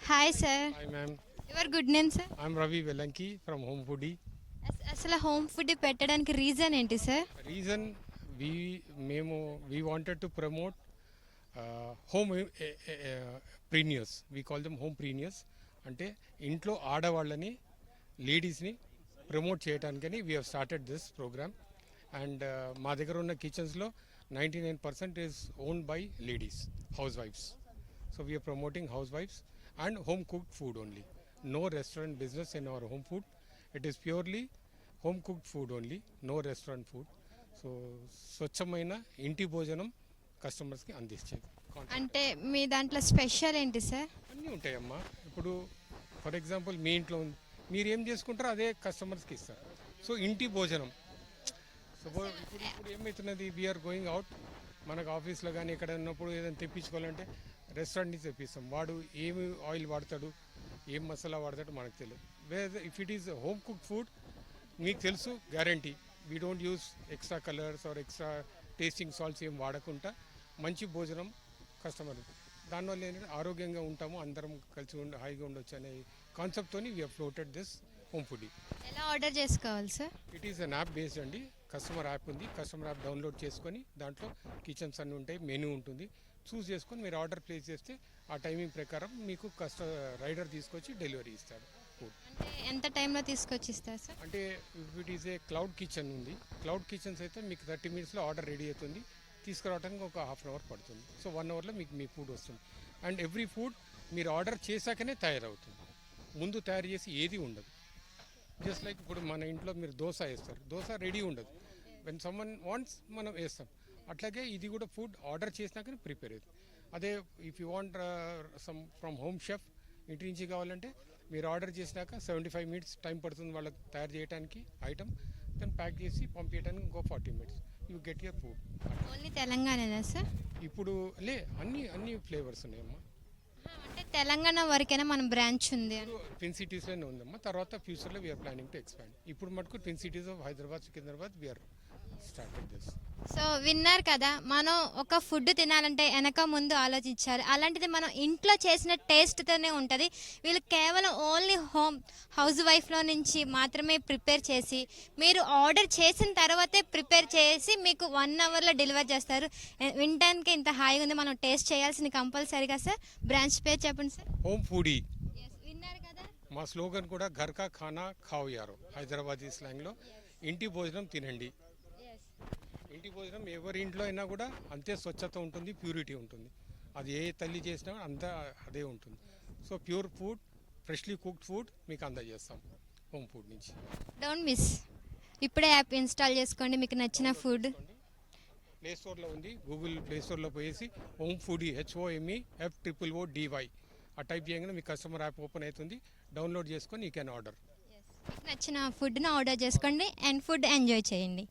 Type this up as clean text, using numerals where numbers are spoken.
Hi, sir. Hi ma'am, Your good name, sir? I'm Ravi Velanki from Home Foodie. అసలు home food పెట్టడానికి reason ఏంటి sir? Reason we we wanted to promote home preneurs. We call them home preneurs. అంటే ఇంట్లో ఆడవాళ్ళని లేడీస్ని promote చేయడానికని we have started this program and మా దగ్గర ఉన్న కిచెన్స్లో 99% ఈజ్ ఓన్డ్ బై లేడీస్ హౌస్ వైఫ్స్. సో వీఆర్ ప్రమోటింగ్ హౌస్ వైఫ్స్ and home cooked food only. No restaurant business in our home food. It is purely home cooked food only, no restaurant food. So స్వచ్ఛమైన ఇంటి భోజనం కస్టమర్స్కి అందించేది. అంటే మీ దాంట్లో స్పెషల్ ఏంటి సార్? అన్నీ ఉంటాయమ్మా. ఇప్పుడు ఫర్ ఎగ్జాంపుల్ మీ ఇంట్లో ఉంది, మీరు ఏం చేసుకుంటారో అదే కస్టమర్స్కి ఇస్తారు. సో ఇంటి భోజనం. సో ఇప్పుడు ఏమవుతున్నది, వీఆర్ గోయింగ్ అవుట్, మనకు ఆఫీస్లో కానీ ఎక్కడ ఉన్నప్పుడు ఏదైనా తెప్పించుకోవాలంటే రెస్టారెంట్ నుంచి తెప్పిస్తాం. వాడు ఏమి ఆయిల్ వాడతాడు, ఏం మసాలా వాడతాడు మనకు తెలియదు. If it is home cook food మీకు తెలుసు, guarantee. We don't use extra colours are extra tasting salts ఏం వాడకుండా మంచి భోజనం కస్టమర్. దానివల్ల ఏంటంటే ఆరోగ్యంగా ఉంటాము, అందరం కలిసి హాయిగా ఉండొచ్చు అనే కాన్సెప్ట్తో we have floated this home food. ఎలా ఆర్డర్ చేసుకోవాలి sir? It is an app based అండి. కస్టమర్ యాప్ ఉంది, కస్టమర్ యాప్ డౌన్లోడ్ చేసుకొని దాంట్లో కిచెన్స్ అన్నీ ఉంటాయి, మెనూ ఉంటుంది. చూస్ చేసుకొని మీరు ఆర్డర్ ప్లేస్ చేస్తే ఆ టైమింగ్ ప్రకారం మీకు రైడర్ తీసుకొచ్చి డెలివరీ ఇస్తాడు ఫుడ్. అంటే ఎంత టైంలో తీసుకొచ్చి ఇస్తారు సార్? అంటే it is a cloud kitchen ఉంది. క్లౌడ్ కిచెన్స్ అయితే మీకు 30 minutesలో ఆర్డర్ రెడీ అవుతుంది, తీసుకురావడానికి ఒక ½ hour పడుతుంది. సో 1 hourలో మీకు మీ ఫుడ్ వస్తుంది. అండ్ ఎవ్రీ ఫుడ్ మీరు ఆర్డర్ చేశాకనే తయారవుతుంది, ముందు తయారు చేసి ఏది ఉండదు. జస్ట్ లైక్ ఇప్పుడు మన ఇంట్లో మీరు దోశ వేస్తారు, దోశ రెడీ ఉండదు, వెన్ సమ్మన్ వాంట్స్ మనం వేస్తాం. అట్లాగే ఇది కూడా ఫుడ్ ఆర్డర్ చేసినాకనే ప్రిపేర్ అవుతుంది. అదే if you want sum from home chef, ఇంటి నుంచి కావాలంటే మీరు ఆర్డర్ చేసినాక 75 minutes టైం పడుతుంది వాళ్ళకి తయారు చేయడానికి ఐటమ్, దెన్ ప్యాక్ చేసి పంపించడానికి ఇంకో 40 minutes you get your food. Only తెలంగాణనా సార్? ఇప్పుడు అన్ని ఫ్లేవర్స్ ఉన్నాయమ్మా. అంటే తెలంగాణ వరకైనా మన బ్రాంచ్ ఉంది అని? ట్విన్ సిటీస్లోనే ఉందమ్మా. తర్వాత ఫ్యూచర్లో వీఆర్ ప్లానింగ్ టు ఎక్స్పాండ్. ఇప్పుడు మటుకు twin cities of Hyderabad, Secunderabad we are started this. So విన్నారు కదా, మనం ఒక ఫుడ్ తినాలంటే వెనక ముందు ఆలోచించాలి. అలాంటిది మనం ఇంట్లో చేసిన టేస్ట్తోనే ఉంటుంది. వీళ్ళు కేవలం ఓన్లీ హౌస్ వైఫ్లో నుంచి మాత్రమే ప్రిపేర్ చేసి, మీరు ఆర్డర్ చేసిన తర్వాతే ప్రిపేర్ చేసి మీకు 1 hourలో డెలివర్ చేస్తారు. వినటానికి ఇంత హాయిగా ఉంది, మనం టేస్ట్ చేయాల్సింది కంపల్సరీగా. సార్ బ్రాంచ్ పేరు చెప్పండి సార్. Home foodie. విన్నారు కదా, మా స్లోగన్ కూడా ఘర్ కా ఖానా ఖాओ యారో, హైదరాబాదీ స్లాంగ్లో ఇంటి భోజనం తినండి. ఇంటి భోజనం ఎవరి ఇంట్లో అయినా కూడా అంతే స్వచ్ఛత ఉంటుంది, ప్యూరిటీ ఉంటుంది. అది ఏ తల్లి చేసినా అంతా అదే ఉంటుంది. So pure food, freshly cooked food మీకు అందజేస్తాం హోమ్ ఫుడ్ నుంచి. డోంట్ మిస్, ఇప్పుడే యాప్ ఇన్స్టాల్ చేసుకోండి, మీకు నచ్చిన ఫుడ్. ప్లే స్టోర్లో ఉంది, గూగుల్ ప్లే స్టోర్లో పోయేసి హోమ్ ఫుడీ HOMEFOODY ఆ టైప్ చేయగానే మీ కస్టమర్ యాప్ ఓపెన్ అవుతుంది, డౌన్లోడ్ చేసుకొని యూ కెన్ ఆర్డర్. మీకు నచ్చిన ఫుడ్ను ఆర్డర్ చేసుకోండి అండ్ ఫుడ్ ఎంజాయ్ చేయండి.